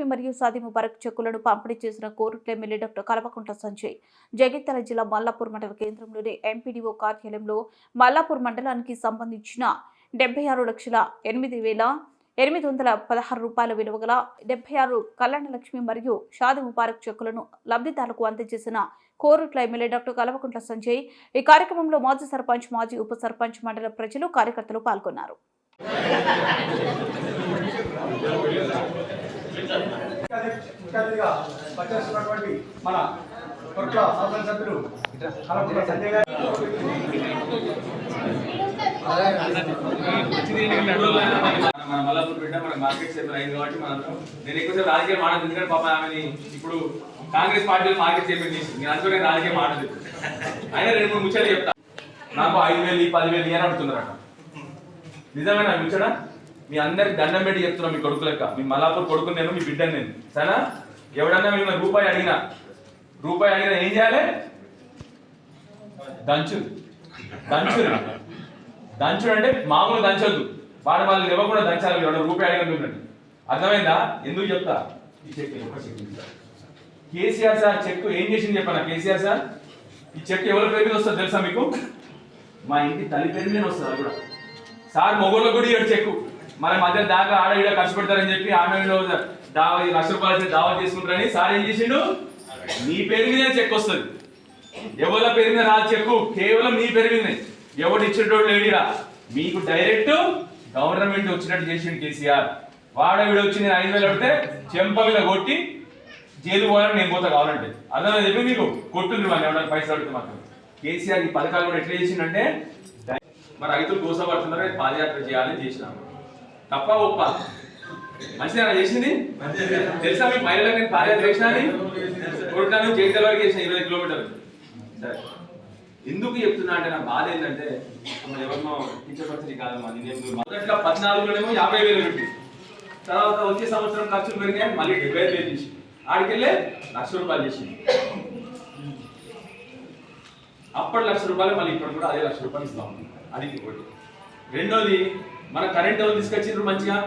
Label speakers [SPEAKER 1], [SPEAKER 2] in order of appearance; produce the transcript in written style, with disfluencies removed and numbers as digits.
[SPEAKER 1] కళ్యాణలక్ష్మి మరియు సాది ముబారక్ చెక్కులను పంపిణీ చేసిన కోరుట్ల ఎమ్మెల్యే డాక్టర్ కల్వకుంట్ల సంజయ్ జగిత్యాల జిల్లా మల్లాపూర్ మండల కేంద్రంలోని ఎంపీడీఓ కార్యాలయంలో మల్లాపూర్ మండలానికి సంబంధించిన 76,08,816 రూపాయల విలువ గల 76 కళ్యాణలక్ష్మి మరియు షాది ముబారక్ చెక్కులను లబ్ధిదారులకు అందజేసిన కోరుట్ల ఎమ్మెల్యే డాక్టర్ కల్వకుంట్ల సంజయ్ ఈ కార్యక్రమంలో మాజీ సర్పంచ్ మాజీ ఉప సర్పంచ్ మండల ప్రజలు కార్యకర్తలు పాల్గొన్నారు.
[SPEAKER 2] మన కొట్ల శాసనసభ్యులు కల్వకుంట్ల సంజయ్ గారు
[SPEAKER 3] మన మల్లాపూర్ బిడ్డ మన మార్కెట్ సేపు అయింది కాబట్టి మనం నేను ఎక్కువసేపు రాజకీయం ఆడదు. ఎందుకంటే పాప ఆమెని ఇప్పుడు కాంగ్రెస్ పార్టీలో మార్కెట్ సేపు చేసి నేను అనుకునే రాజకీయం ఆడదు. అయినా 2-3 ముచ్చట్లు చెప్తా. నాకు 5,000 10,000 అని అడుగుతున్నారట. నిజమేనా ముచ్చట? మీ అందరికి దండం పెట్టి చెప్తున్నాం. మీ కొడుకు లెక్క మీ మల్లాపూర్ కొడుకు నేను, మీ బిడ్డను నేను. సరేనా? ఎవడన్నా మిమ్మల్ని రూపాయి అడిగినా ఏం చేయాలి? దంచుడు అంటే మామూలు దంచొద్దు. వాళ్ళు ఇవ్వకుండా దంచాలి. ఎవడన్నా రూపాయి అడిగినట్టు అర్థమైందా? ఎందుకు చెప్తా? ఈ చెక్ కేసీఆర్ సార్ చెక్ ఏం చేసింది చెప్పాను. కేసీఆర్ సార్ ఈ చెక్ ఎవరి పేరు మీద వస్తుంది తెలుసా మీకు? మా ఇంటి తల్లి పేరు మీద వస్తుంది. అది కూడా సార్ మొగోళ్ళకు కూడా ఇవ్వడు చెక్కు. మన మధ్య దాకా ఆడ ఈడ ఖర్చు పెడతారని చెప్పి ఆమెలో ₹1,00,000 దావా చేసుకుంటారని సార్ ఏం చేసిండు? నీ పేరు మీద చెక్ వస్తుంది. ఎవరి పేరు మీద రాదు చెక్కు, కేవలం నీ పేరు మీద. ఎవడు ఇచ్చేటోడు లేడిరా. మీకు డైరెక్ట్ గవర్నమెంట్ వచ్చినట్టు చేసిండు కేసీఆర్. వాడ వీడు వచ్చి నేను 5,000 అడితే చెంప మీద కొట్టి జైలు పోవాలని నేను పోతా కావాలంటే. అర్థమైంది చెప్పి మీకు కొట్టుంది వాళ్ళు ఎవరైనా పైసలు అడిగితే మాత్రం. కేసీఆర్ ఈ పథకాలు కూడా ఎట్లా చేసిండంటే మరి రైతులు కోసపడుతున్నారు, పాదయాత్ర చేయాలని చేసినాము. తప్ప ఒప్ప మంచిగా చేసింది తెలుసా? మీ మహిళలకు నేను పాదయాత్ర చేసినా కొట్టాను. జగిత్యాల వరకు చేసిన 20 కిలోమీటర్లు. సరే, ఎందుకు చెప్తున్నా అంటే నా బాధ ఏంటంటే ఎవరినో కించపరిచి కాదు. మొదట్లో 14లోనేమో 50,000 పెట్టి, తర్వాత వచ్చే సంవత్సరం ఖర్చులు పెరిగాయి, మళ్ళీ 75,000 చేసి ఆడికెళ్ళే ₹1,00,000 చేసింది. అప్పటి ₹1,00,000 మళ్ళీ ఇప్పుడు కూడా అదే ₹1,00,000 ఇస్తాం. అది ఒకటి. రెండోది మన కరెంట్ ఎవరు తీసుకొచ్చిండ్రు మంచిగా